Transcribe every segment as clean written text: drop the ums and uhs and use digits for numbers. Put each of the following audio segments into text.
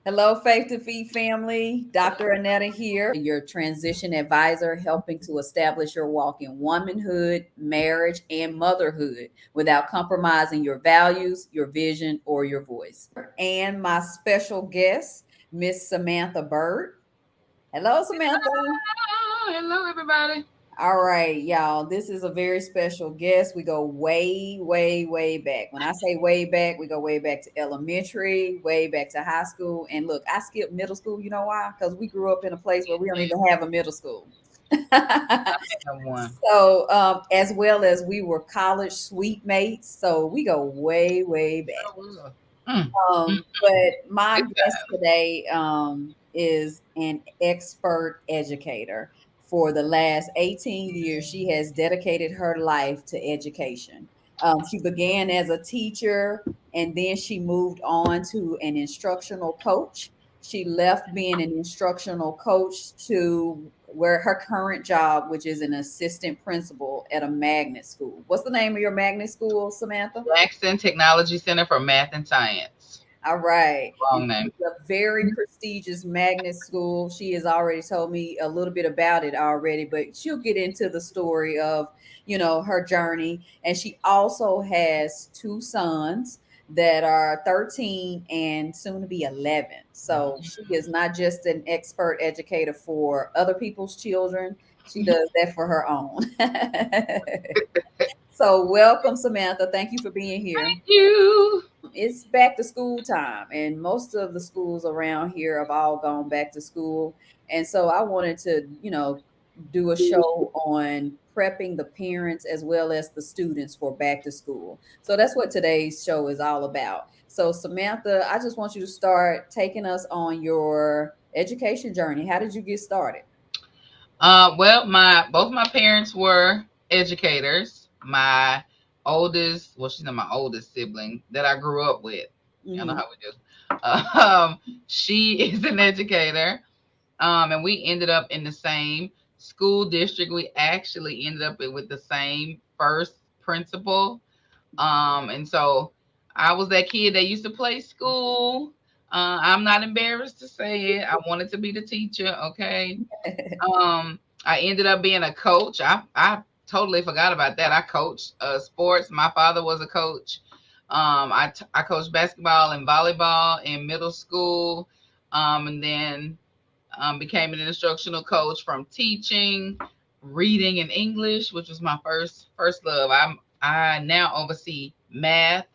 Hello, Faith to Feed family. Dr. Anetta here, your transition advisor, helping to establish your walk in womanhood, marriage, and motherhood without compromising your values, your vision, or your voice. And my special guest, Miss Samantha Burt. Hello, Samantha. Oh, hello, everybody. All right, y'all. This is a very special guest. We go way, way, way back. When I say way back, we go way back to elementary, way back to high school. And look, I skipped middle school. You know why? Because we grew up in a place where we don't even have a middle school. I one. So, as well as we were college suite mates. So we go way, way back. Sure will. Mm, mm, But my good guest time. today is an expert educator. For the last 18 years, she has dedicated her life to education. She began as a teacher and then she moved on to an instructional coach. She left being an instructional coach to where her current job, which is an assistant principal at a magnet school. What's the name of your magnet school, Samantha? Jackson Technology Center for Math and Science. All right. And Long name. she's a very prestigious magnet school. She has already told me a little bit about it already, but she'll get into the story of, her journey. And she also has two sons that are 13 and soon to be 11. So she is not just an expert educator for other people's children, she does that for her own. So, welcome, Samantha. Thank you for being here. Thank you. It's back to school time, and most of the schools around here have all gone back to school. And so I wanted to, do a show on prepping the parents as well as the students for back to school. So that's what today's show is all about. So, Samantha, I just want you to start taking us on your education journey. How did you get started? Well, my both my parents were educators. My oldest, well, she's not my oldest sibling that I grew up with. You know Hmm. how we do. She is an educator. And we ended up in the same school district. We actually ended up with the same first principal. And so I was that kid that used to play school. I'm not embarrassed to say it. I wanted to be the teacher. Okay. I ended up being a coach. I totally forgot about that. I coached sports. My father was a coach. I coached basketball and volleyball in middle school. And then became an instructional coach from teaching, reading, and English, which was my first love. I now oversee math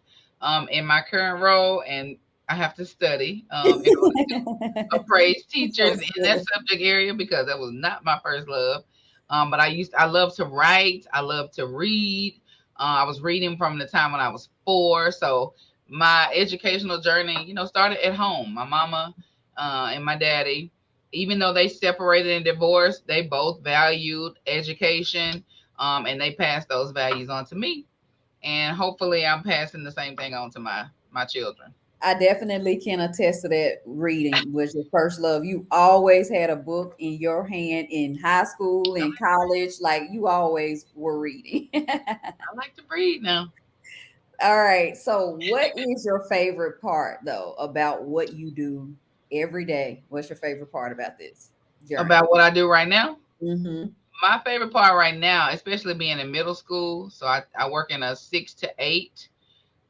in my current role, and I have to study in order to appraise So teachers in that silly. subject area because that was not my first love. But I love to write. I love to read. I was reading from the time when I was 4, so my educational journey, started at home. My mama and my daddy, even though they separated and divorced, they both valued education, and they passed those values on to me. And hopefully, I'm passing the same thing on to my children. I definitely can attest to that. Reading was your first love. You always had a book in your hand in high school, in college, like you always were reading. I like to read now. All right. So, what is your favorite part, though, about what you do every day? What's your favorite part about this journey? About what I do right now. Mm-hmm. My favorite part right now, especially being in middle school, so I work in a 6 to 8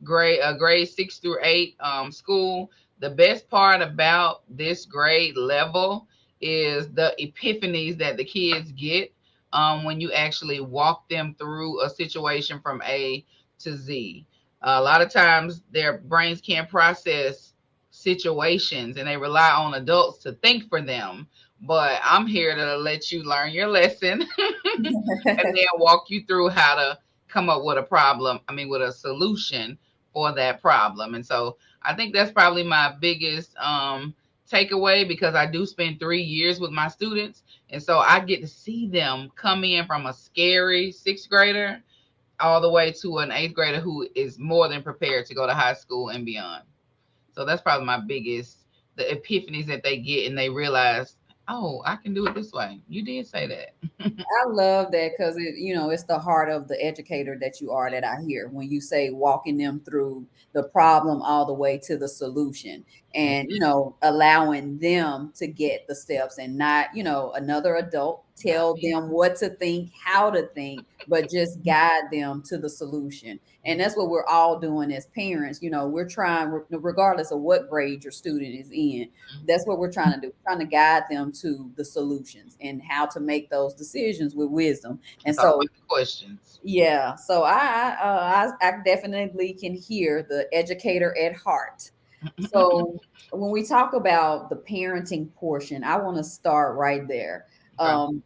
grade 6 through 8 school. The best part about this grade level is the epiphanies that the kids get when you actually walk them through a situation from A to Z. A lot of times their brains can't process situations and they rely on adults to think for them. But I'm here to let you learn your lesson and then walk you through how to come up with a problem, I mean, with a solution for that problem. And so I think that's probably my biggest takeaway because I do spend 3 years with my students. And so I get to see them come in from a scary sixth grader all the way to an eighth grader who is more than prepared to go to high school and beyond. So that's probably my biggest, the epiphanies that they get and they realize Oh, I can do it this way. You did say that. I love that because it's the heart of the educator that you are that I hear when you say walking them through the problem all the way to the solution and, allowing them to get the steps and not, another adult Not tell me. them what to think, how to think, but just guide them to the solution. And that's what we're all doing as parents. We're trying, regardless of what grade your student is in, that's what we're trying to do. We're trying to guide them to the solutions and how to make those decisions with wisdom. And It's all so, about the questions. yeah, so I definitely can hear the educator at heart. So when we talk about the parenting portion, I want to start right there. Okay. Um,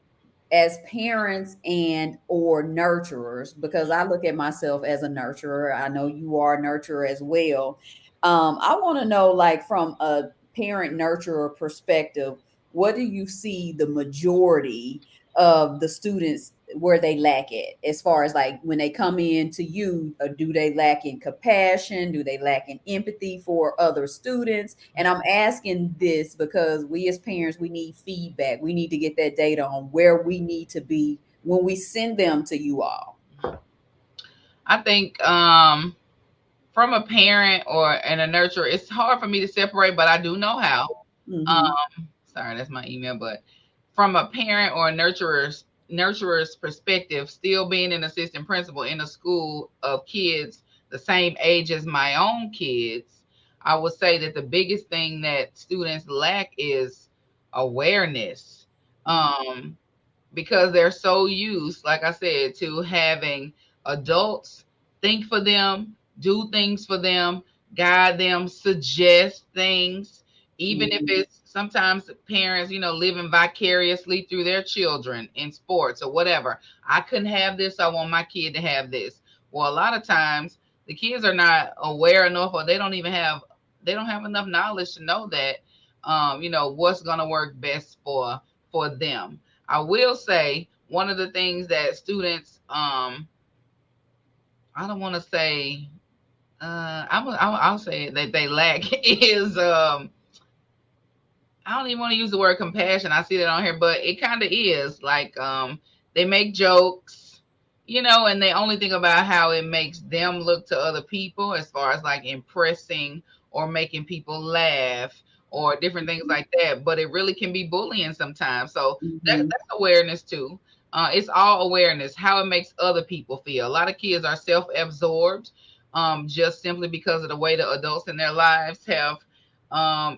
as parents and or nurturers, because I look at myself as a nurturer, I know you are a nurturer as well. I want to know, like, from a parent nurturer perspective, what do you see the majority of the students where they lack it, as far as like when they come in to you, or do they lack in compassion, do they lack in empathy for other students? And I'm asking this because we as parents, we need feedback, we need to get that data on where we need to be when we send them to you all. I think from a parent or and a nurturer, it's hard for me to separate, but I do know how. Mm-hmm. Sorry, that's my email. But from a parent or a nurturer's perspective, still being an assistant principal in a school of kids the same age as my own kids, I would say that the biggest thing that students lack is awareness. Um, because they're so used, like I said, to having adults think for them, do things for them, guide them, suggest things, even if Mm-hmm. it's sometimes parents, living vicariously through their children in sports or whatever. I couldn't have this, I want my kid to have this. Well, a lot of times the kids are not aware enough, or they don't have enough knowledge to know that what's going to work best for them. I will say one of the things that students, I don't want to say, I'll say that they lack is, I don't even want to use the word compassion. I see that on here, but it kind of is like, they make jokes, and they only think about how it makes them look to other people as far as like impressing or making people laugh or different things like that. But it really can be bullying sometimes. So Mm-hmm. that's awareness too. It's all awareness, how it makes other people feel. A lot of kids are self-absorbed, just simply because of the way the adults in their lives have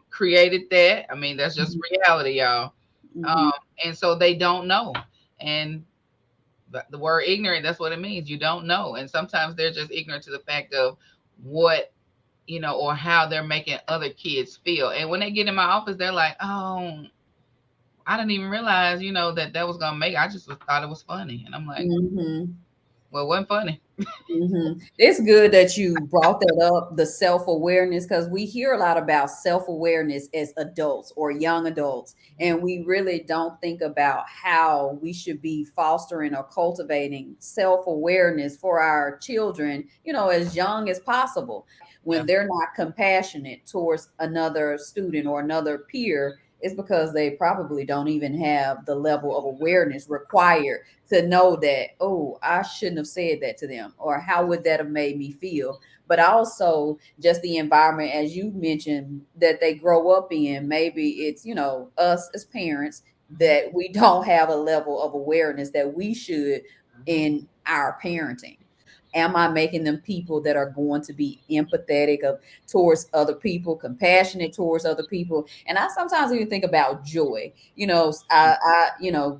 created that. I mean, that's just reality, y'all. Mm-hmm. Um, and so they don't know. And the word ignorant, that's what it means. You don't know. And sometimes they're just ignorant to the fact of what, or how they're making other kids feel. And when they get in my office, they're like, oh, I didn't even realize, that was going to make, I just thought it was funny. And I'm like, Mm-hmm. well, it wasn't funny. It's good that you brought that up, the self awareness, because we hear a lot about self awareness as adults or young adults, and we really don't think about how we should be fostering or cultivating self awareness for our children, as young as possible. Yeah. When they're not compassionate towards another student or another peer, it's because they probably don't even have the level of awareness required to know that, oh, I shouldn't have said that to them, or how would that have made me feel? But also just the environment, as you mentioned, that they grow up in. Maybe it's, us as parents that we don't have a level of awareness that we should in our parenting. Am I making them people that are going to be empathetic of towards other people, compassionate towards other people? And I sometimes even think about joy.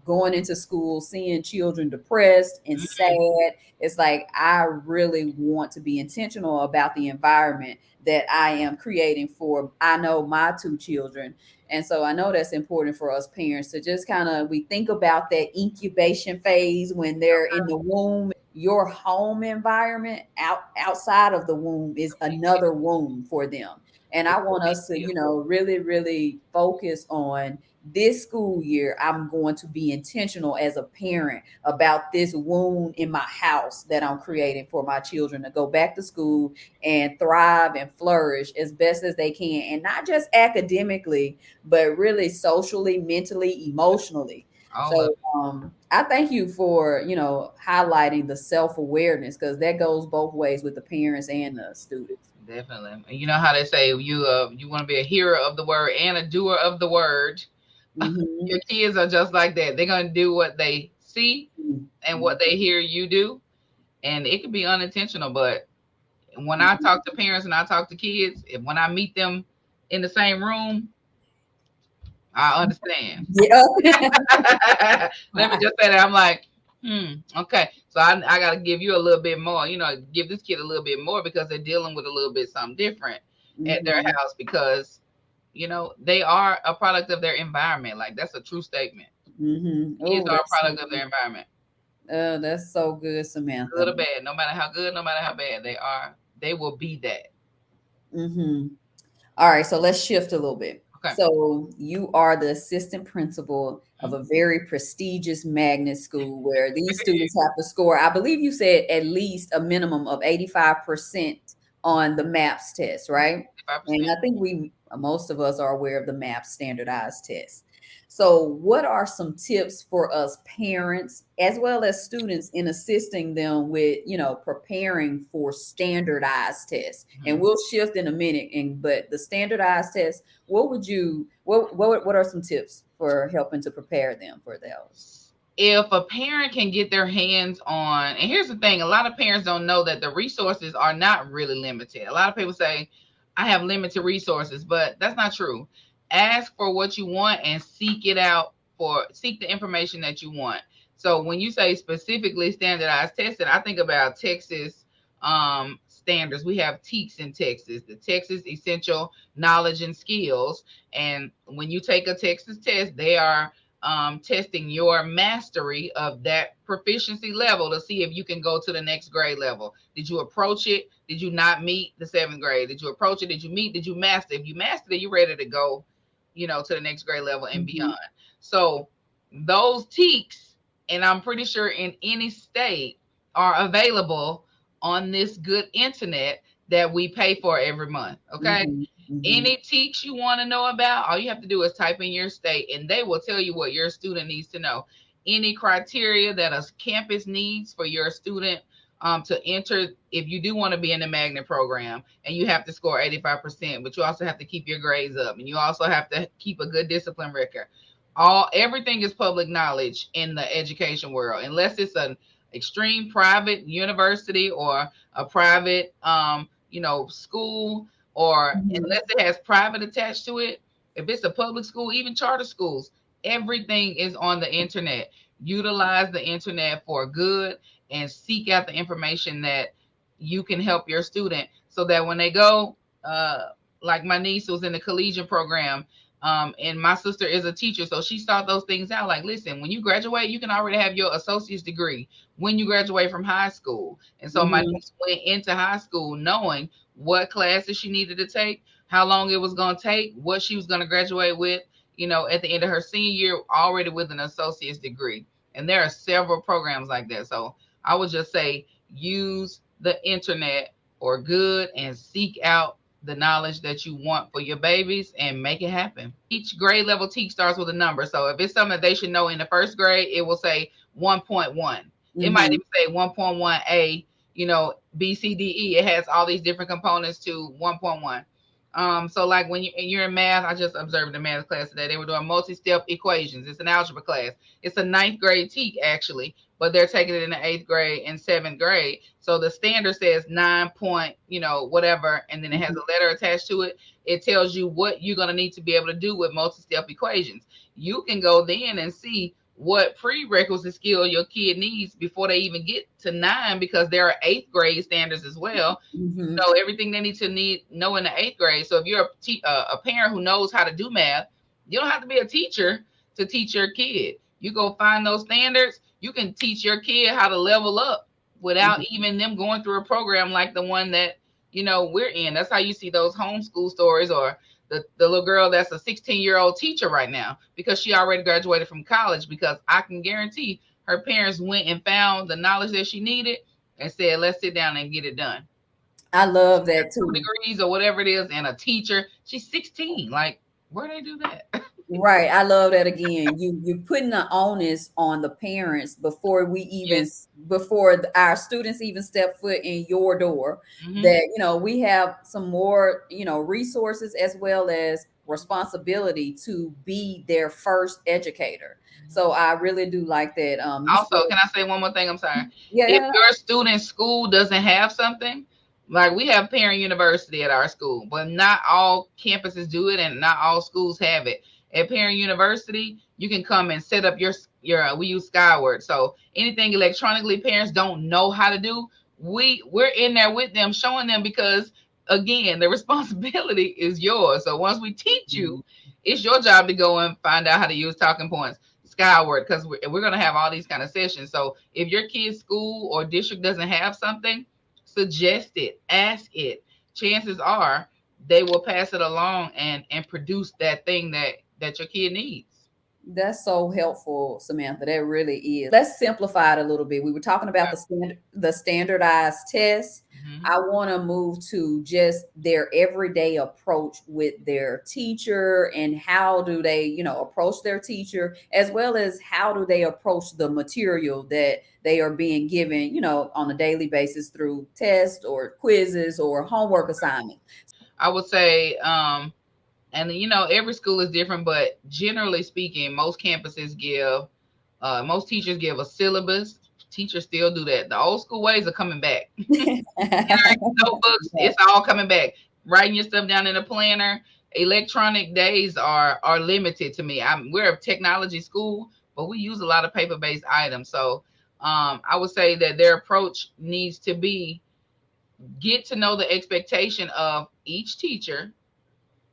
Going into school, seeing children depressed and sad. It's like I really want to be intentional about the environment that I am creating for, I know, my two children. And so I know that's important for us parents to just kind of, we think about that incubation phase when they're in the womb. Your home environment outside of the womb is another womb for them. And I want us to, really, really focus on this school year, I'm going to be intentional as a parent about this wound in my house that I'm creating for my children to go back to school and thrive and flourish as best as they can. And not just academically, but really socially, mentally, emotionally. All of So I thank you for, highlighting the self-awareness, because that goes both ways with the parents and the students. it, definitely. And you know how they say you want to be a hearer of the word and a doer of the word. Mm-hmm. Your kids are just like that. They're gonna do what they see and what they hear you do, and it can be unintentional. But when I talk to parents and I talk to kids, when I meet them in the same room, I understand. Yeah. Let me just say that I'm like, okay. So I got to give you a little bit more. Give this kid a little bit more because they're dealing with a little bit something different at their Mm-hmm. house because they are a product of their environment. Like that's a true statement. Mm-hmm. Kids Oh, are a that's so product of good. their environment, That's so good, good Samantha. or bad. No matter how good, no matter how bad they are, they will be that. Mm-hmm. All right, so let's shift a little bit. Okay. So you are the assistant principal of Mhm. a very prestigious magnet school where these students have to score, I believe you said at least a minimum of 85% on the MAPS test, right? And 5%. I think most of us are aware of the MAPS standardized test. So what are some tips for us parents as well as students in assisting them with, preparing for standardized tests? And Mhm. we'll shift in a minute, but the standardized tests, what are some tips for helping to prepare them for those? If a parent can get their hands on, and here's the thing, a lot of parents don't know that the resources are not really limited. A lot of people say, I have limited resources, but that's not true. Ask for what you want and seek it out seek the information that you want. So when you say specifically standardized testing, I think about Texas standards. We have TEKS in Texas, the Texas Essential Knowledge and Skills. And when you take a Texas test, they are testing your mastery of that proficiency level to see if you can go to the next grade level. Did you approach it? Did you not meet the seventh grade? Did you approach it? Did you meet? Did you master? If you mastered it, you're ready to go, to the next grade level and Mm-hmm. beyond. So those TEKs, and I'm pretty sure in any state, are available on this good internet that we pay for every month. Okay. Mm-hmm. Mm-hmm. Any teach you want to know about, all you have to do is type in your state and they will tell you what your student needs to know. Any criteria that a campus needs for your student to enter, if you do want to be in the magnet program and you have to score 85%, but you also have to keep your grades up and you also have to keep a good discipline record. Everything is public knowledge in the education world, unless it's an extreme private university or a private school, or Mm-hmm. unless it has private attached to it. If it's a public school, even charter schools, everything is on the internet. Utilize the internet for good and seek out the information that you can help your student so that when they go, like my niece was in the collegiate program, and my sister is a teacher, so she sought those things out. Like, listen, when you graduate, you can already have your associate's degree when you graduate from high school. And so my Mm-hmm. niece went into high school knowing what classes she needed to take, how long it was going to take, what she was going to graduate with, at the end of her senior year, already with an associate's degree. And there are several programs like that. So I would just say use the internet for good and seek out the knowledge that you want for your babies and make it happen. Each grade level teach starts with a number. So if it's something that they should know in the first grade, it will say 1.1. It might Mm-hmm. even say 1.1A, B, C, D, E. It has all these different components to 1.1. So like when you're in math, I just observed the math class today. They were doing multi-step equations. It's an algebra class. It's a ninth grade TEK actually, but they're taking it in the eighth grade and seventh grade. So the standard says 9 point, whatever, and then it has Mm-hmm. a letter attached to it. It tells you what you're gonna need to be able to do with multi-step equations. You can go then and see what prerequisite skill your kid needs before they even get to nine, because there are eighth grade standards as well. Mm-hmm. Know everything they need to know in the eighth grade. So if you're a parent who knows how to do math, you don't have to be a teacher to teach your kid. You go find those standards. You can teach your kid how to level up without even them going through a program like the one that we're in. That's how you see those homeschool stories, or the little girl that's a 16-year-old teacher right now because she already graduated from college, because I can guarantee her parents went and found the knowledge that she needed and said, let's sit down and get it done. I She love has that two too. degrees or whatever it is, and a teacher. She's 16. Like, where they do that? Right. I love that again. You're putting the onus on the parents before we even Yes. our students even step foot in your door, Hmm. that we have some more, resources as well as responsibility to be their first educator. So I really do like that. You Also, said, can I say one more thing? I'm sorry. yeah, If yeah, your student's school doesn't have something, like we have parent university at our school, but not all campuses do it and not all schools have it. At parent university, you can come and set up your we use Skyward. So anything electronically parents don't know how to do, we're in there with them showing them, because again, the responsibility is yours. So once we teach you, Mhm. it's your job to go and find out how to use talking points, Skyward, because we're going to have all these kind of sessions. So if your kid's school or district doesn't have something, suggest it, ask it. Chances are they will pass it along and produce that thing that your kid needs. That's so helpful, Samantha. That really is. Let's simplify it a little bit. We were talking about the standardized tests. Hmm. I want to move to just their everyday approach with their teacher, and how do they, approach their teacher, as well as how do they approach the material that they are being given, on a daily basis through tests or quizzes or homework assignments. I would say, and every school is different, but generally speaking, most teachers give a syllabus. Teachers still do that. The old school ways are coming back. Interactive notebooks, it's all coming back. Writing your stuff down in a planner. Electronic days are limited to me. We're a technology school, but we use a lot of paper based items. So I would say that their approach needs to be, get to know the expectation of each teacher,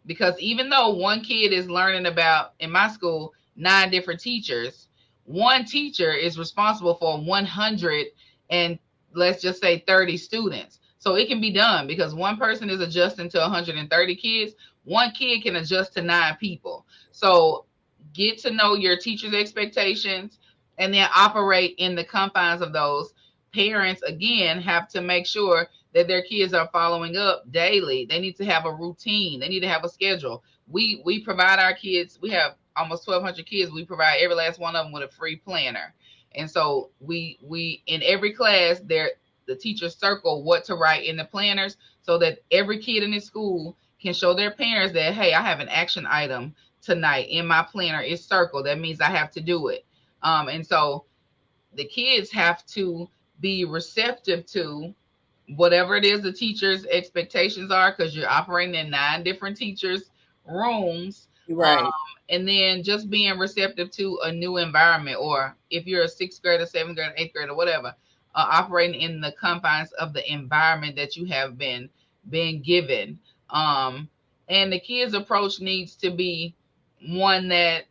because even though one kid is learning about, in my school, 9 different teachers, one teacher is responsible for 100, and let's just say 30 students. So it can be done, because one person is adjusting to 130 kids, one kid can adjust to 9 people. So get to know your teacher's expectations and then operate in the confines of those. Parents, again, have to make sure that their kids are following up daily. They need to have a routine. They need to have a schedule. We provide our kids. We have almost 1,200 kids. We provide every last one of them with a free planner, and so we in every class, the teachers circle what to write in the planners, so that every kid in the school can show their parents that, hey, I have an action item tonight in my planner. It's circled. That means I have to do it. And so the kids have to be receptive to whatever it is the teacher's expectations are, because you're operating in 9 different teachers' rooms. Right. And then just being receptive to a new environment, or if you're a sixth grader, seventh grader, eighth grader, whatever, operating in the confines of the environment that you have been given. Um, and the kids' approach needs to be one that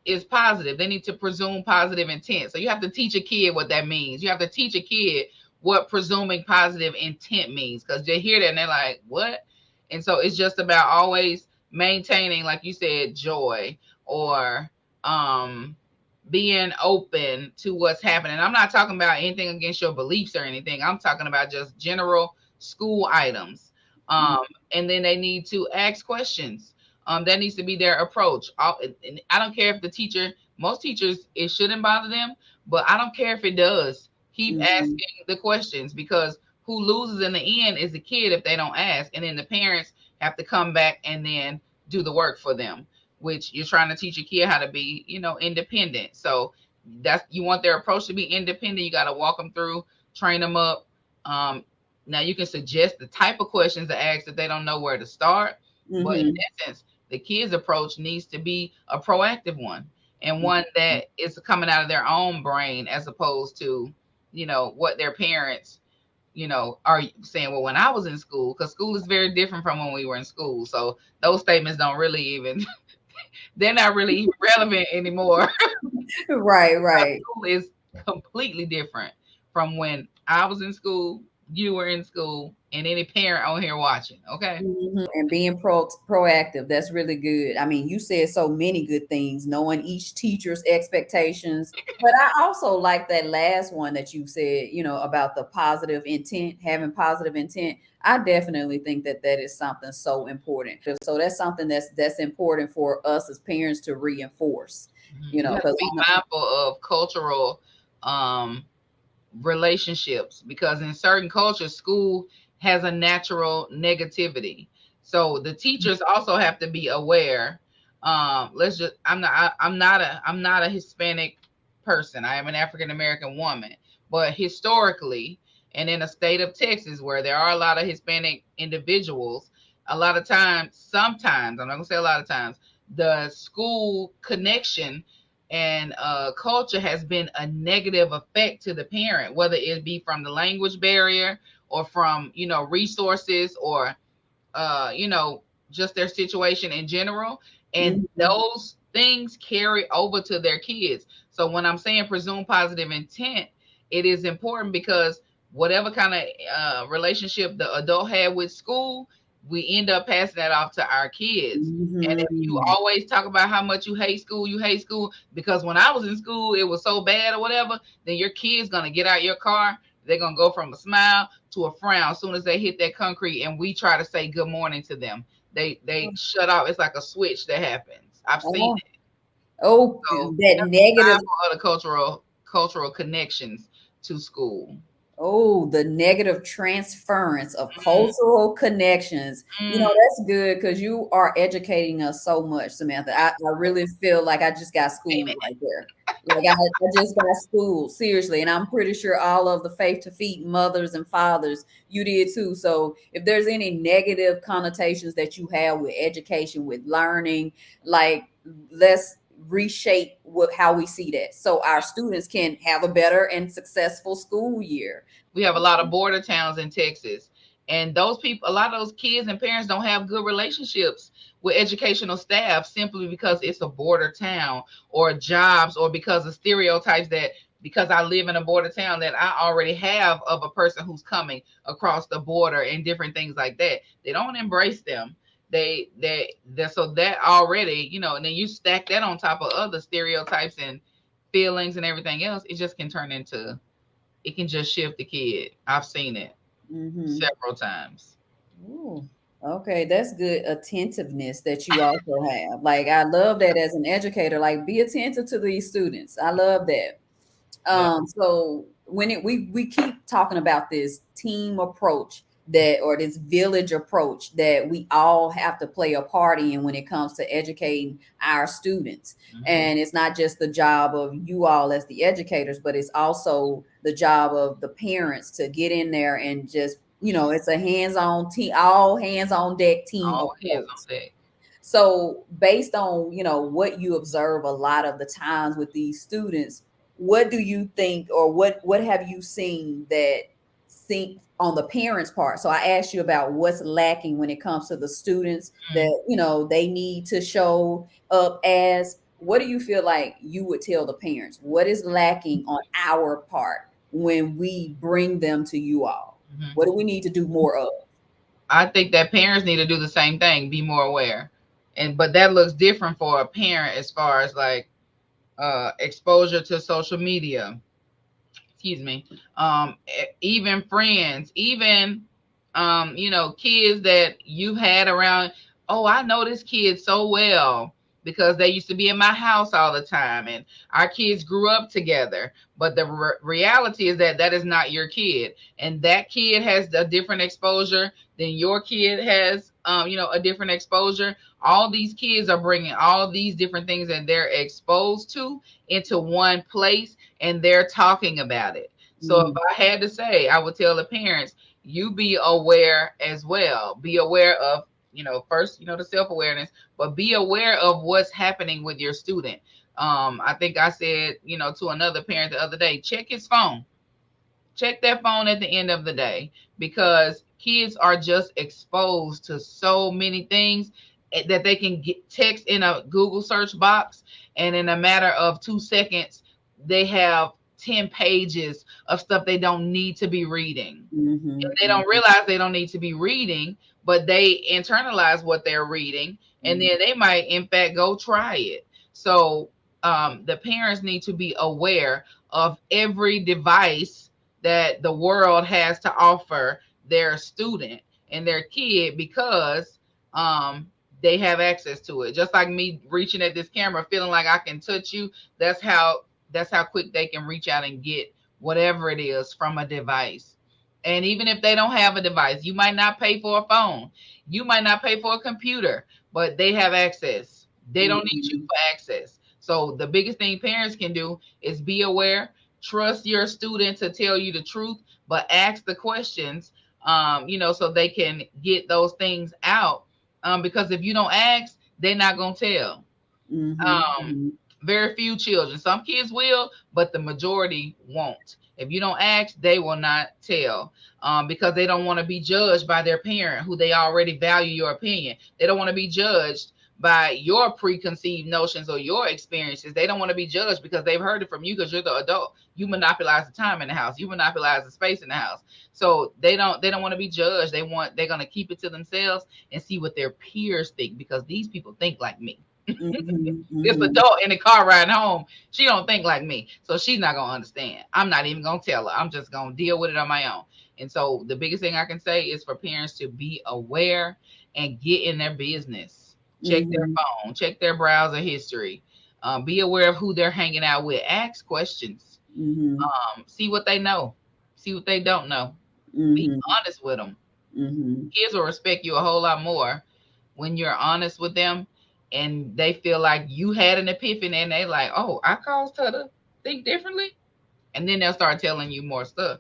is positive. They need to presume positive intent. So you have to teach a kid what that means. You have to teach a kid what presuming positive intent means, because they hear that and they're like, what? And so it's just about always maintaining, like you said, joy, or um being open to what's happening. I'm not talking about anything against your beliefs or anything. I'm talking about just general school items. Mm, Um, and then they need to ask questions. That needs to be their approach. And I don't care if the teacher, most teachers, it shouldn't bother them, but I don't care if it does. Keep mhm, asking the questions, because who loses in the end is the kid if they don't ask. And then the parents have to come back and then do the work for them, which you're trying to teach a kid how to be, independent. So that's, you want their approach to be independent. You got to walk them through, train them up. Um, Now you can suggest the type of questions to ask if they don't know where to start, but in mhm, essence, the kids' approach needs to be a proactive one, and one mhm. that is coming out of their own brain, as opposed to, what their parents, are saying. Well, when I was in school, because school is very different from when we were in school. So those statements don't really even, they're not really even relevant anymore. Right, right. School is completely different from when I was in school you were in school and any parent on here watching. Okay. And being proactive, that's really good. I mean, you said so many good things, knowing each teacher's expectations. But I also like that last one that you said, about the positive intent, having positive intent. I definitely think that that is something so important. So that's something that's important for us as parents to reinforce, You have to because be mindful of cultural um relationships, because in certain cultures school has a natural negativity, so the teachers also have to be aware. Let's just I'm not a Hispanic person. I am an African American woman, but historically, and in the state of Texas where there are a lot of Hispanic individuals, a lot of times, sometimes, I'm not gonna say a lot of times, the school connection and culture has been a negative effect to the parent, whether it be from the language barrier or from resources, or you know, just their situation in general. And Mhm. those things carry over to their kids. So when I'm saying presume positive intent, it is important because whatever kind of relationship the adult had with school, we end up passing that off to our kids. And if you Mhm. always talk about how much you hate school because when I was in school it was so bad or whatever, then your kid's gonna get out your car. They're gonna go from a smile to a frown as soon as they hit that concrete and we try to say good morning to them. They shut off. It's like a switch that happens. I've seen Oh, it. oh, So you that have to be negative. mindful of the cultural connections to school. Oh, the negative transference of Mm, cultural connections. mm, That's good because you are educating us so much, Samantha. I really feel like I just got schooled amen. right there. Like I just got schooled, seriously. And I'm pretty sure all of the faith to feet mothers and fathers, you did too. So if there's any negative connotations that you have with education, with learning, like let's reshape how we see that so our students can have a better and successful school year. We have a lot of border towns in Texas, and those people, a lot of those kids and parents don't have good relationships with educational staff simply because it's a border town, or jobs, or because of stereotypes that because I live in a border town that I already have of a person who's coming across the border and different things like that. They don't embrace them. They so that already, and then you stack that on top of other stereotypes and feelings and everything else, it just can turn into, it can just shift the kid. I've seen it Mm-hmm. several times. Ooh, okay, that's good attentiveness that you also have. Like I love that as an educator, like be attentive to these students. I love that. Yep. So when we keep talking about this team approach that or this village approach that we all have to play a part in when it comes to educating our students. Hmm. And it's not just the job of you all as the educators, but it's also the job of the parents to get in there and just, it's a hands-on team, all hands on deck team All hands approach. on deck. So based on, what you observe a lot of the times with these students, what do you think or what have you seen that think on the parents' part? So I asked you about what's lacking when it comes to the students Mm. that, they need to show up as. What do you feel like you would tell the parents? What is lacking on our part when we bring them to you all? Hmm. What do we need to do more of? I think that parents need to do the same thing, be more aware. And but that looks different for a parent as far as like exposure to social media, excuse me, even friends, even kids that you've had around. Oh, I know this kid so well because they used to be in my house all the time and our kids grew up together, but the reality is that that is not your kid, and that kid has a different exposure than your kid has, a different exposure. All these kids are bringing all these different things that they're exposed to into one place, and they're talking about it. So if Mhm. I had to say, I would tell the parents, you be aware as well. Be aware of, first, the self awareness, but be aware of what's happening with your student. I think I said, to another parent the other day, check his phone. Check that phone at the end of the day, because kids are just exposed to so many things that they can get text in a Google search box, and in a matter of 2 seconds, they have 10 pages of stuff they don't need to be reading. And they don't Mm-hmm. realize they don't need to be reading, but they internalize what they're reading, and Mm-hmm. then they might, in fact, go try it. So the parents need to be aware of every device that the world has to offer their student and their kid, because they have access to it. Just like me reaching at this camera, feeling like I can touch you. That's how quick they can reach out and get whatever it is from a device. And even if they don't have a device, you might not pay for a phone, you might not pay for a computer, but they have access. They don't need you Mm-hmm. for access. So the biggest thing parents can do is be aware, trust your student to tell you the truth, but ask the questions, so they can get those things out. Because if you don't ask, they're not gonna tell. Um, Mm-hmm. Very few children. Some kids will, but the majority won't. If you don't ask, they will not tell, because they don't want to be judged by their parent, who they already value your opinion. They don't want to be judged by your preconceived notions or your experiences. They don't want to be judged because they've heard it from you, because you're the adult. You monopolize the time in the house. You monopolize the space in the house. So they don't want to be judged. They're gonna keep it to themselves and see what their peers think, because these people think like me. Mm-hmm. This Mm-hmm. adult in the car riding home, she don't think like me, so she's not gonna understand. I'm not even gonna tell her. I'm just gonna deal with it on my own. And so the biggest thing I can say is for parents to be aware and get in their business. Check their Mm-hmm. phone, check their browser history, be aware of who they're hanging out with, ask questions, Mm-hmm. see what they know, see what they don't know, be Mm-hmm. honest with them. Mm-hmm. Kids will respect you a whole lot more when you're honest with them, and they feel like you had an epiphany, and they like, oh, I caused her to think differently. And then they'll start telling you more stuff.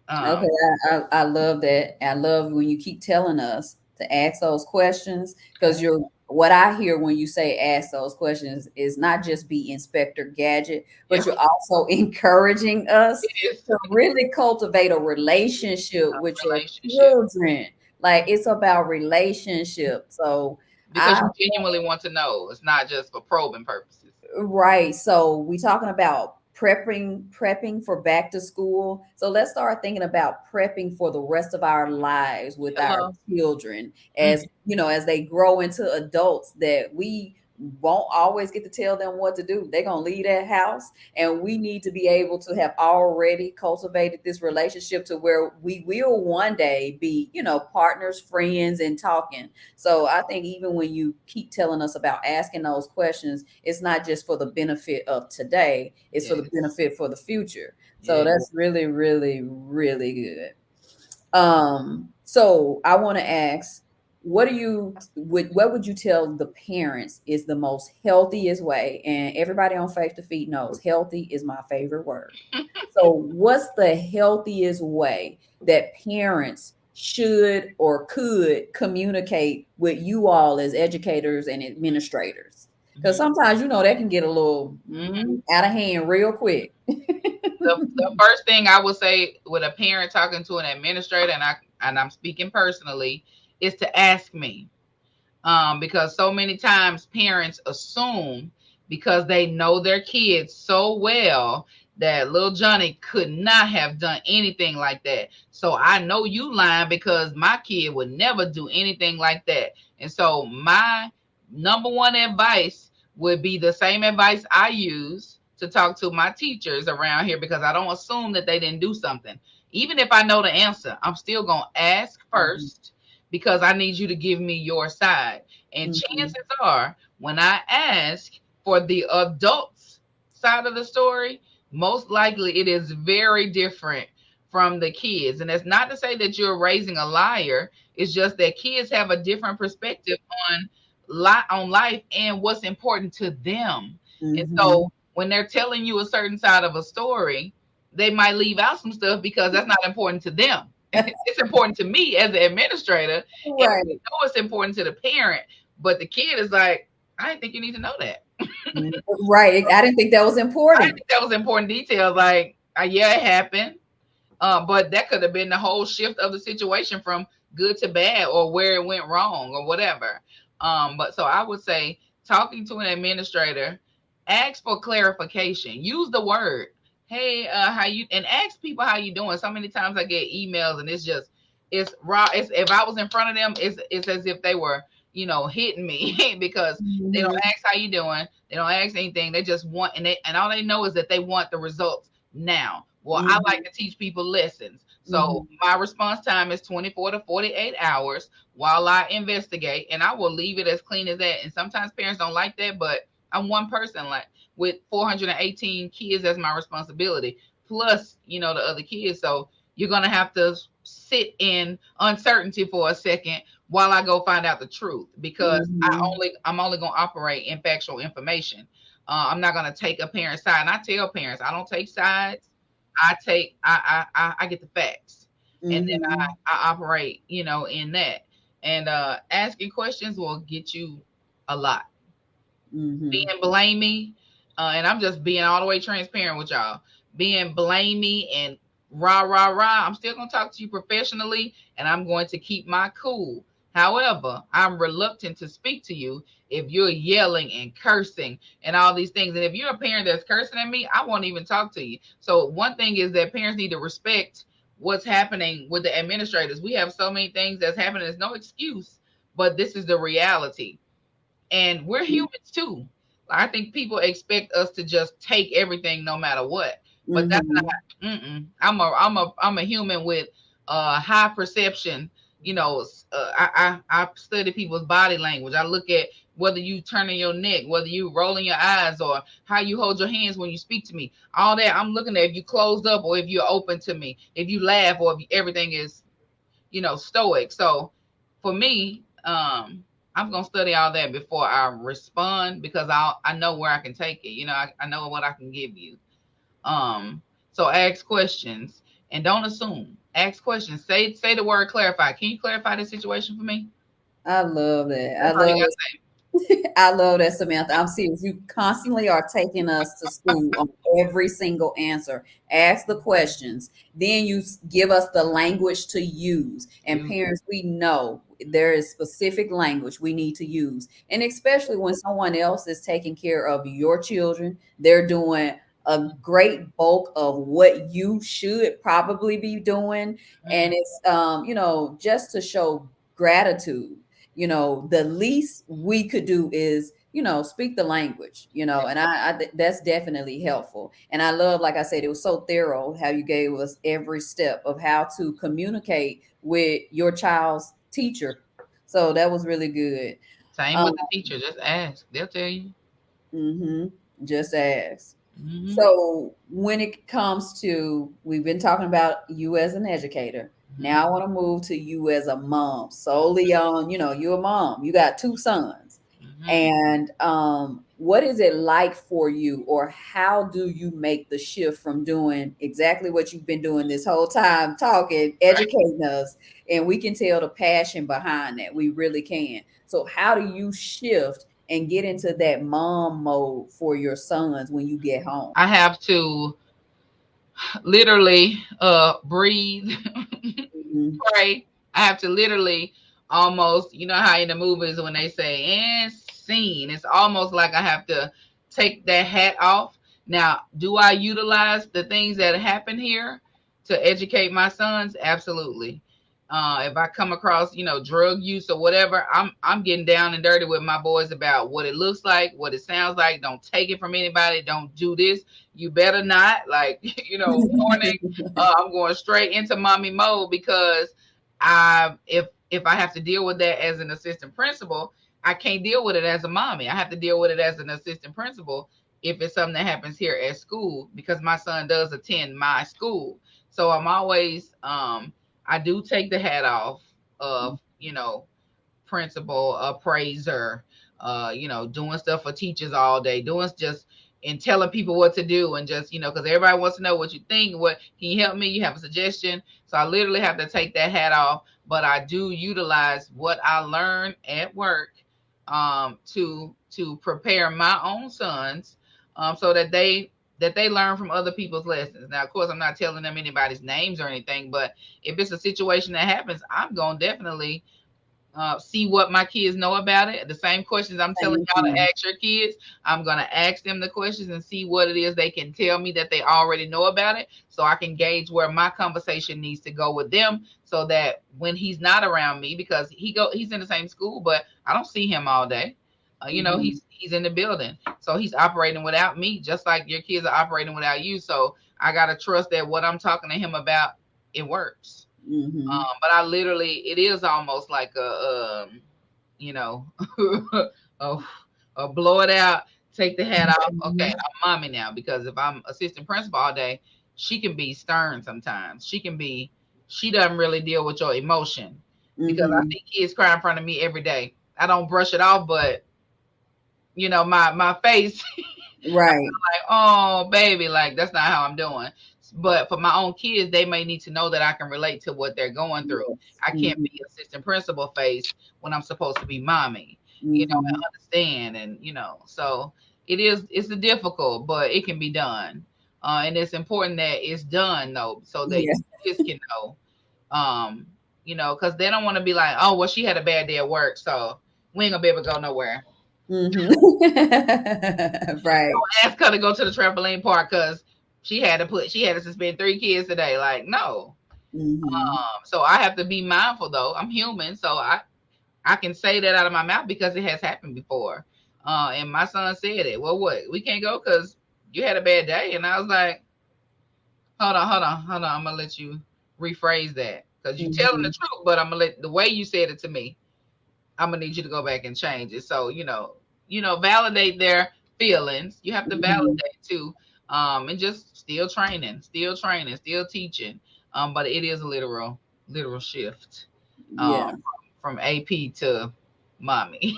Okay, Um, I love that. I love when you keep telling us to ask those questions, because okay. you're what I hear when you say ask those questions is not just be Inspector Gadget, Yeah, but you're also encouraging us it is to really cultivate a relationship a with your relationship, children. Like it's about relationship. So I because you genuinely want to know. It's not just for probing purposes. Right. So we talking about prepping for back to school. So let's start thinking about prepping for the rest of our lives with our Hello. children, Mhm. as as they grow into adults that we won't always get to tell them what to do. They're going to leave that house, and we need to be able to have already cultivated this relationship to where we will one day be, partners, friends, and talking. So I think even when you keep telling us about asking those questions, it's not just for the benefit of today, it's for the Yes. benefit for the future. So Yeah. that's really, really, really good. So I want to ask, what would you tell the parents is the most healthiest way? And everybody on Faith to Feet knows healthy is my favorite word. So what's the healthiest way that parents should or could communicate with you all as educators and administrators? Because Mhm. sometimes that can get a little Mhm. out of hand real quick. The first thing I would say with a parent talking to an administrator, and I'm speaking personally, is to ask me. Because so many times parents assume, because they know their kids so well, that little Johnny could not have done anything like that. So I know you lying, because my kid would never do anything like that. And so my number one advice would be the same advice I use to talk to my teachers around here, because I don't assume that they didn't do something. Even if I know the answer, I'm still going to ask Mhm, first, because I need you to give me your side. And mhm, chances are, when I ask for the adults side of the story, most likely it is very different from the kids. And that's not to say that you're raising a liar. It's just that kids have a different perspective on life and what's important to them. And mhm. so when they're telling you a certain side of a story, they might leave out some stuff because that's not important to them. It's important to me as the administrator, and I Right. know it's important to the parent, but the kid is like, I didn't think you need to know that. Right. I didn't think that was I didn't important. think that was important detail. Like, yeah, it happened, but that could have been the whole shift of the situation from good to bad, or where it went wrong, or whatever. But so I would say, talking to an administrator, ask for clarification. Use the word hey, how you, and ask people how you doing. So many times I get emails and it's just, it's raw. It's, if I was in front of them, it's as if they were, hitting me because they don't Mhm. ask how you doing. They don't ask anything. They just want, and all they know is that they want the results now. Well, I like Mhm. to teach people lessons. So Mhm. my response time is 24 to 48 hours while I investigate, and I will leave it as clean as that. And sometimes parents don't like that, but I'm one person, like, with 418 kids as my responsibility, plus, the other kids. So you're going to have to sit in uncertainty for a second while I go find out the truth, because Mhm. I'm only going to operate in factual information. I'm not going to take a parent's side. And I tell parents, I don't take sides. I get the facts, and then Mhm. I operate, in that. And asking questions will get you a lot. Mhm. Being blamey, and I'm just being all the way transparent with y'all. Being blamey and rah rah rah, I'm still gonna talk to you professionally, and I'm going to keep my cool. However, I'm reluctant to speak to you if you're yelling and cursing and all these things. And if you're a parent that's cursing at me, I won't even talk to you. So one thing is that parents need to respect what's happening with the administrators. We have so many things that's happening. There's no excuse, but this is the reality, and we're humans too. I think people expect us to just take everything no matter what, but that's Mhm. not. I'm a human with high perception. I study people's body language. I look at whether you turning your neck, whether you rolling your eyes, or how you hold your hands when you speak to me. All that I'm looking at, if you closed up or if you're open to me, if you laugh or if everything is, stoic. So for me, I'm gonna study all that before I respond, because I know where I can take it. I know what I can give you. Um, so ask questions and don't assume. Ask questions. Say the word clarify. Can you clarify the situation for me? I love that. I That's all you love gotta it. I love that, Samantha. I'm serious. You constantly are taking us to school on every single answer. Ask the questions. Then give us the language to use. And say. parents, we know there is specific language we need to use. And especially when someone else is taking care of your children, they're doing a great bulk of what you should probably be doing. Mm. And it's, just to show gratitude. The least we could do is, speak the language, and that's definitely helpful. And I love, like I said, it was so thorough how you gave us every step of how to communicate with your child's teacher. So that was really good. Same um with the teacher. Just ask. They'll tell you. hmm just ask. Hmm. So when it comes to, we've been talking about you as an educator. Hmm. Now I want to move to you as a mom, solely on, you're a mom. You got two sons. Hmm. And what is it like for you, or how do you make the shift from doing exactly what you've been doing this whole time, talking, Right. educating us? And we can tell the passion behind that. We really can. So how do you shift and get into that mom mode for your sons when you get home? I have to literally breathe, Mhm. pray. I have to literally almost, how in the movies when they say and scene, it's almost like I have to take that hat off. Now, do I utilize the things that happen here to educate my sons? Absolutely. If I come across, drug use or whatever, I'm getting down and dirty with my boys about what it looks like, what it sounds like. Don't take it from anybody. Don't do this. You better not. Like, warning. I'm going straight into mommy mode, because if I have to deal with that as an assistant principal, I can't deal with it as a mommy. I have to deal with it as an assistant principal if it's something that happens here at school, because my son does attend my school. So I'm always I do take the hat off of, principal, appraiser, doing stuff for teachers all day, doing just and telling people what to do, and just, because everybody wants to know what you think. What can you help me? You have a suggestion? So I literally have to take that hat off, but I do utilize what I learned at work, to prepare my own sons, so that they learn from other people's lessons. Now, of course, I'm not telling them anybody's names or anything, but if it's a situation that happens, I'm going to definitely see what my kids know about it. The same questions I'm telling Thank y'all to you. ask your kids, I'm gonna ask them the questions and see what it is they can tell me that they already know about it, so I can gauge where my conversation needs to go with them, so that when he's not around me, because he's in the same school, but I don't see him all day. Mm-hmm. He's in the building, so he's operating without me, just like your kids are operating without you. So I gotta trust that what I'm talking to him about, it works. Mm-hmm. But I literally, it is almost like you know, oh, blow it out, take the hat off. Okay, Mm-hmm. I'm mommy now, because if I'm assistant principal all day, she can be stern sometimes. She doesn't really deal with your emotion, because I Mm-hmm. see kids cry in front of me every day. I don't brush it off, but my face, Right. like, oh baby, like that's not how I'm doing. But for my own kids, they may need to know that I can relate to what they're going through. Yes. I can't Mm-hmm. be assistant principal face when I'm supposed to be mommy, and Mm-hmm. understand, and so it's a difficult, but it can be done. And it's important that it's done though, so that Yeah. kids can know. Um, because they don't want to be like, oh well, she had a bad day at work, so we ain't gonna be able to go nowhere. Mm-hmm. Right. Ask her to go to the trampoline park because she had to suspend 3 kids today. Like, no. Mm-hmm. So I have to be mindful though. I'm human, so I can say that out of my mouth because it has happened before. And my son said it. Well, what? We can't go because you had a bad day. And I was like, hold on. I'm gonna let you rephrase that because you telling the Mm-hmm. truth, but I'm gonna let the way you said it to me. I'm gonna need you to go back and change it. So validate their feelings. You have to Mm-hmm. validate too, and just still training, still teaching. But it is a literal shift, um, Yeah. from AP to mommy.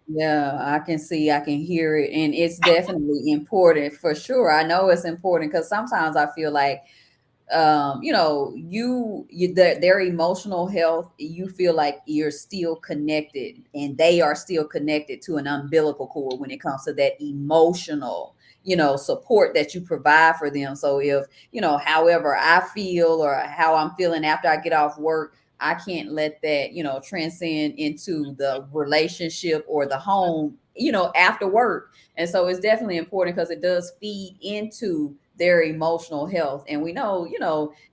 Yeah, I can hear it, and it's definitely important for sure. I know it's important because sometimes I feel like their emotional health, you feel like you're still connected and they are still connected to an umbilical cord when it comes to that emotional, support that you provide for them. So if, however I feel or how I'm feeling after I get off work, I can't let that, transcend into the relationship or the home, after work. And so it's definitely important because it does feed into their emotional health. And we know,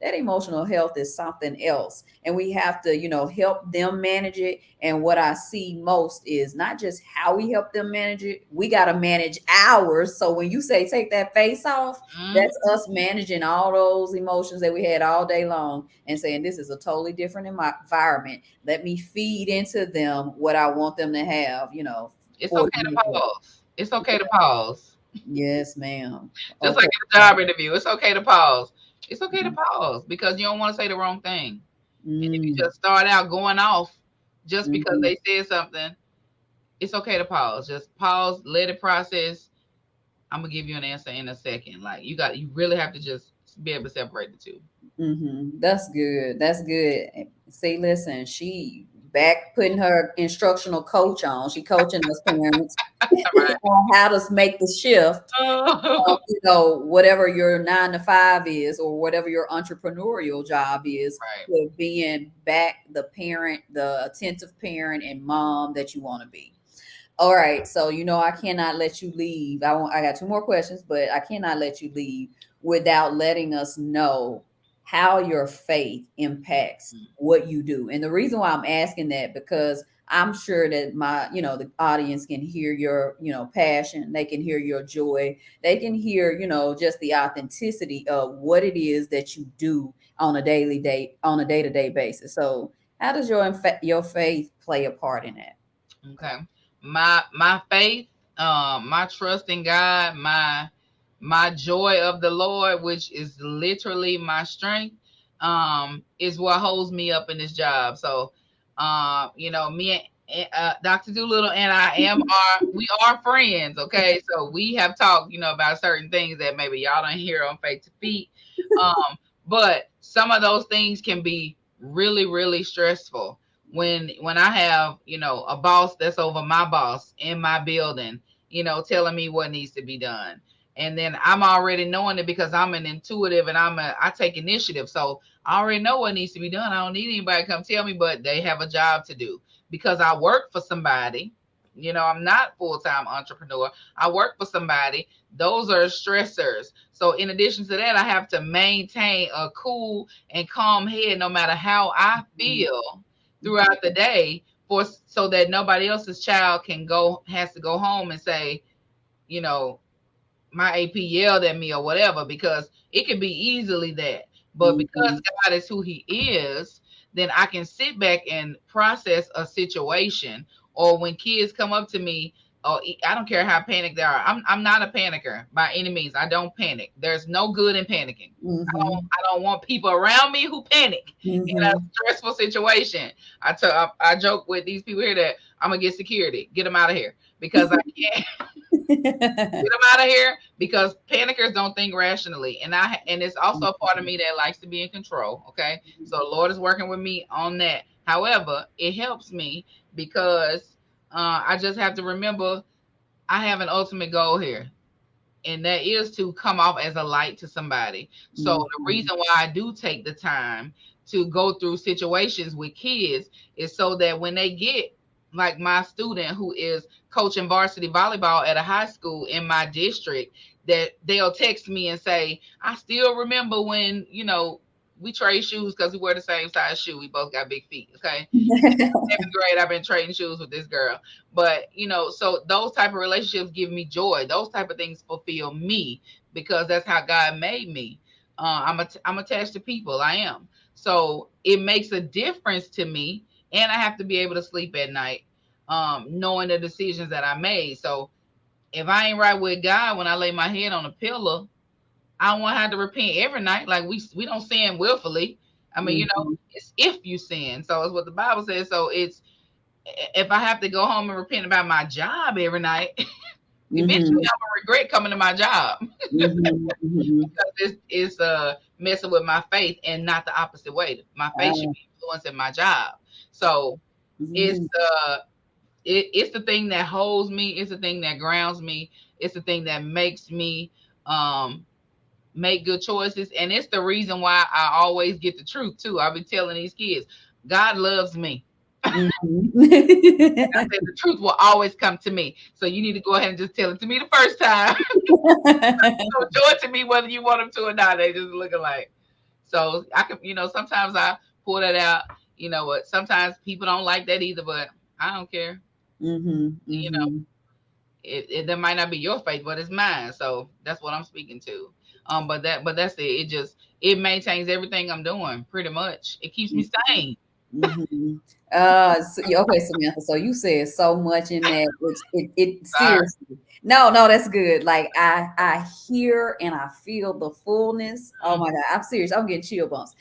that emotional health is something else. And we have to, help them manage it. And what I see most is not just how we help them manage it, we got to manage ours. So when you say take that face off, Mhm. that's us managing all those emotions that we had all day long and saying, this is a totally different environment. Let me feed into them what I want them to have, It's for okay the to most part. pause. It's okay to pause. Yes, ma'am. Just like Okay. in a job interview, it's okay to pause. It's okay to pause because you don't want to say the wrong thing. And if you Mm, just start out going off just because mhm. they said something, it's okay to pause. Just pause, let it process. I'm gonna give you an answer in a second. Like you really have to just be able to separate the two. That's good. That's good. See, listen, she back putting her instructional coach on. She coaching us parents Right. on how to make the shift. Oh, Whatever your 9 to 5 is, or whatever your entrepreneurial job is, right. to being back the parent, the attentive parent and mom that you want to be. All right, so I cannot let you leave. I got two more questions, but I cannot let you leave without letting us know how your faith impacts what you do. And the reason why I'm asking that, because I'm sure that the audience can hear your, passion. They can hear your joy. They can hear, just the authenticity of what it is that you do on a on a day-to-day basis. So, how does your faith play a part in that? Okay. My faith, my trust in God, my joy of the Lord, which is literally my strength, is what holds me up in this job. So, me and Dr. Doolittle and I we are friends. Okay, so we have talked, about certain things that maybe y'all don't hear on Faith to Feet. But some of those things can be really, really stressful when I have, a boss that's over my boss in my building, telling me what needs to be done. and then I'm already knowing it because I'm an intuitive and I take initiative. So I already know what needs to be done. I don't need anybody to come tell me, but they have a job to do because I work for somebody. I'm not full-time entrepreneur. I work for somebody. Those are stressors. So in addition to that, I have to maintain a cool and calm head no matter how I feel throughout the day for so that nobody else's child has to go home and say, you know, my AP yelled at me or whatever, because it could be easily that. But because Mhm. God is who He is, then I can sit back and process a situation. Or when kids come up to me, or I don't care how panicked they are. I'm not a panicker by any means. I don't panic. There's no good in panicking. Mhm. I don't want people around me who panic in a Mhm. stressful situation. I joke with these people here that I'm gonna get security, get them out of here, because I can't. Get them out of here, because panickers don't think rationally, and it's also a part of me that likes to be in control. Okay, so the Lord is working with me on that. However, it helps me because I just have to remember I have an ultimate goal here, and that is to come off as a light to somebody. So the Mhm. reason why I do take the time to go through situations with kids is so that when they get, like my student who is coaching varsity volleyball at a high school in my district, that they'll text me and say, I still remember when, we trade shoes because we wear the same size shoe. We both got big feet. Okay. 7th grade, I've been trading shoes with this girl. But so those type of relationships give me joy. Those type of things fulfill me because that's how God made me. I'm attached to people. I am. So it makes a difference to me, and I have to be able to sleep at night, knowing the decisions that I made. So if I ain't right with God when I lay my head on a pillow, I don't want to have to repent every night. Like we don't sin willfully. I mean, Mhm. it's if you sin. So it's what the Bible says. So it's if I have to go home and repent about my job every night, eventually Mhm. I'm gonna regret coming to my job Mhm. Mhm. because it's messing with my faith and not the opposite way. My faith should Ah. be influencing my job. So it's Mhm. uh it's the thing that holds me. It's the thing that grounds me. It's the thing that makes me um make good choices, and it's the reason why I always get the truth too. I'll be telling these kids, God loves me. Mhm. I said the truth will always come to me. So you need to go ahead and just tell it to me the first time. So show it to me whether you want them to or not. They just looking like. So I can, sometimes I pull that out. You know what? Sometimes people don't like that either, but I don't care. Mhm. You know, Mhm. that might not be your faith, but it's mine. So that's what I'm speaking to. But that's it. It maintains everything I'm doing pretty much. It keeps me sane. Mhm. Yeah, okay, Samantha. So you said so much in that. It Sorry. seriously. No, no, that's good. Like I hear and I feel the fullness. Oh my God, I'm serious. I'm getting chill bumps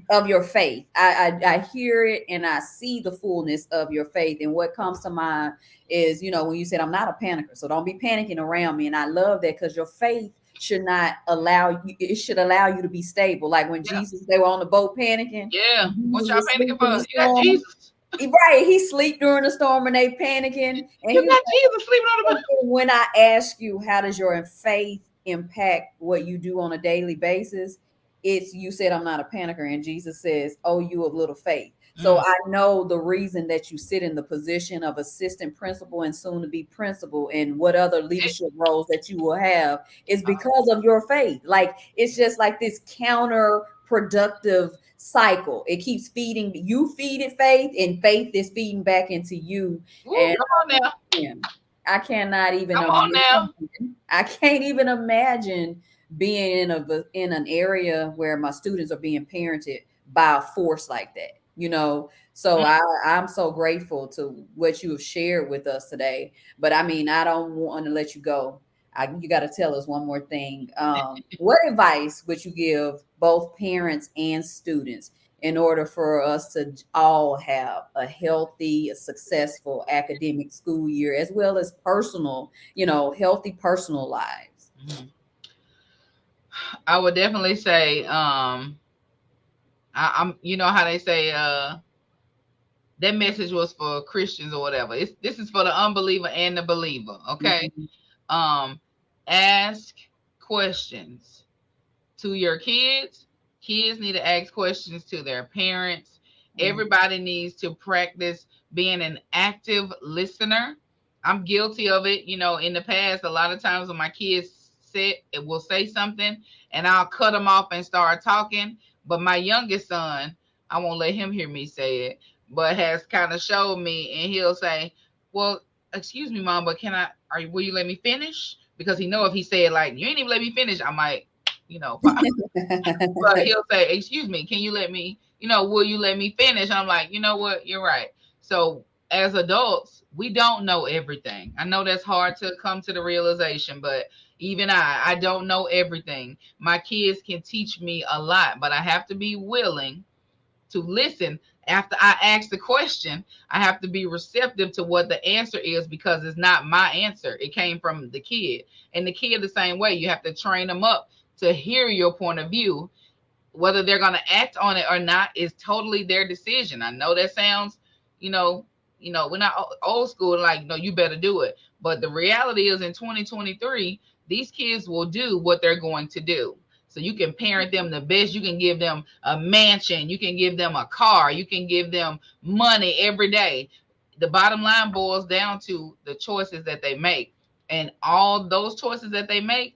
of your faith. I hear it and I see the fullness of your faith. And what comes to mind is, when you said I'm not a panicker, so don't be panicking around me. And I love that because your faith should not allow you, it should allow you to be stable. Like when Yeah. Jesus, they were on the boat panicking, Yeah. and What Jesus y'all was panicking asleep in for? the You got storm. Jesus. Right, he sleep during the storm and they panicking. And You he was got Jesus sleeping on the like, when I ask you, how does your faith impact what you do on a daily basis? It's you said I'm not a panicker, and Jesus says, "Oh, you of little faith." So Mm. I know the reason that you sit in the position of assistant principal and soon to be principal, and what other It, leadership roles that you will have is because of your faith. Like it's just like this counterproductive cycle. It keeps feeding you, feed it faith, and faith is feeding back into you. woo, And come on now. man, I cannot even Come on now. imagine. I can't even imagine being in an area where my students are being parented by a force like that. So Mm. I'm so grateful to what you have shared with us today. But I mean, I don't want to let you go. You got to tell us one more thing. What advice would you give both parents and students in order for us to all have a healthy, successful academic school year, as well as personal, healthy personal lives? Mhm. I would definitely say, I'm, how they say, that message was for Christians or whatever. This is for the unbeliever and the believer. Okay. Mhm. Um, Ask questions to your kids. Kids need to ask questions to their parents. Mm, Everybody needs to practice being an active listener. I'm guilty of it. In the past, a lot of times when my kids sit, it will say something and I'll cut them off and start talking. But my youngest son, I won't let him hear me say it, but has kind of showed me, and he'll say, "Well, excuse me, mom, but will you let me finish?" Because he know if he said like, "You ain't even let me finish," I might, but he'll say, "Excuse me, can you let me, will you let me finish?" I'm like, you know what, you're right. So as adults, we don't know everything. I know that's hard to come to the realization, but even I don't know everything. My kids can teach me a lot, but I have to be willing to listen. After I ask the question, I have to be receptive to what the answer is, because it's not my answer. It came from the kid. And the kid the same way. You have to train them up to hear your point of view. Whether they're going to act on it or not is totally their decision. I know that sounds, you know, we're not old school, like, no, you better do it. But the reality is, in 2023, these kids will do what they're going to do. So you can parent them the best. You can give them a mansion. You can give them a car. You can give them money every day. The bottom line boils down to the choices that they make. And all those choices that they make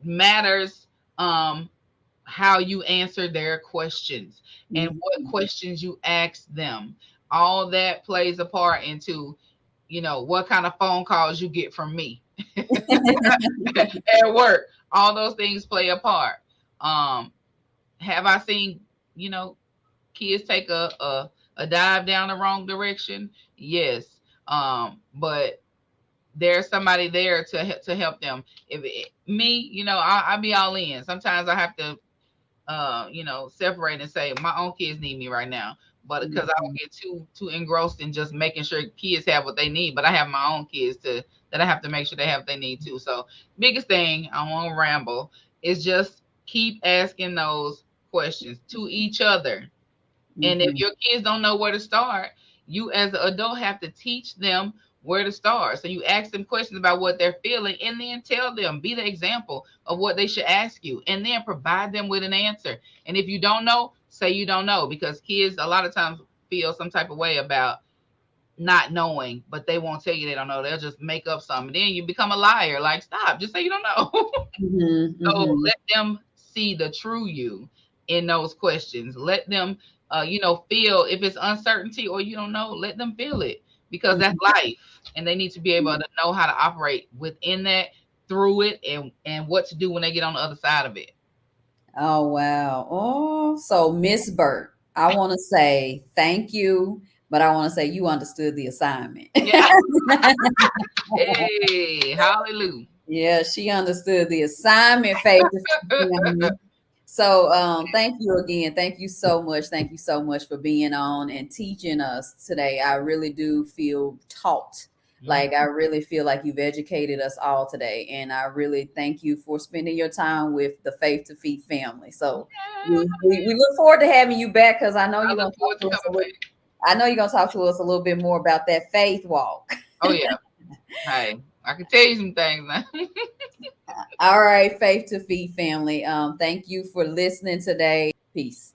matters, how you answer their questions and what mhm. questions you ask them. All that plays a part into, what kind of phone calls you get from me at work. All those things play a part. Um, have I seen, you know, kids take a dive down the wrong direction? Yes. But there's somebody there to help them. Me, I be all in. Sometimes I have to separate and say my own kids need me right now. But because I don't Mhm. get too engrossed in just making sure kids have what they need, but I have my own kids to that I have to make sure they have what they need too. So biggest thing, I won't ramble, is just keep asking those questions to each other. And if Mhm. your kids don't know where to start, you as an adult have to teach them where to start. So you ask them questions about what they're feeling and then tell them, be the example of what they should ask you, and then provide them with an answer. And if you don't know, say you don't know, because kids a lot of times feel some type of way about not knowing, but they won't tell you they don't know. They'll just make up something. Then you become a liar. Like, stop, just say you don't know. Mhm. So Mhm. let them see the true you in those questions. Let them, feel if it's uncertainty or you don't know, let them feel it, because that's Mhm. life. And they need to be able to know how to operate within that, through it, and what to do when they get on the other side of it. Oh, wow. Oh, so Miss Burt, I want to say thank you, but I want to say you understood the assignment. Yeah. Hey, hallelujah. Yeah, she understood the assignment, Faith to family. So, thank you again. Thank you so much. Thank you so much for being on and teaching us today. I really do feel taught. Mhm. Like, I really feel like you've educated us all today. And I really thank you for spending your time with the Faith to Feet family. So, we look forward to having you back because I know I you're going look to talk forward to to us a coming little. back. I know you're going to talk to us a little bit more about that faith walk. Oh yeah. Hey, I can tell you some things now. All right, Faith to Feet family. Thank you for listening today. Peace.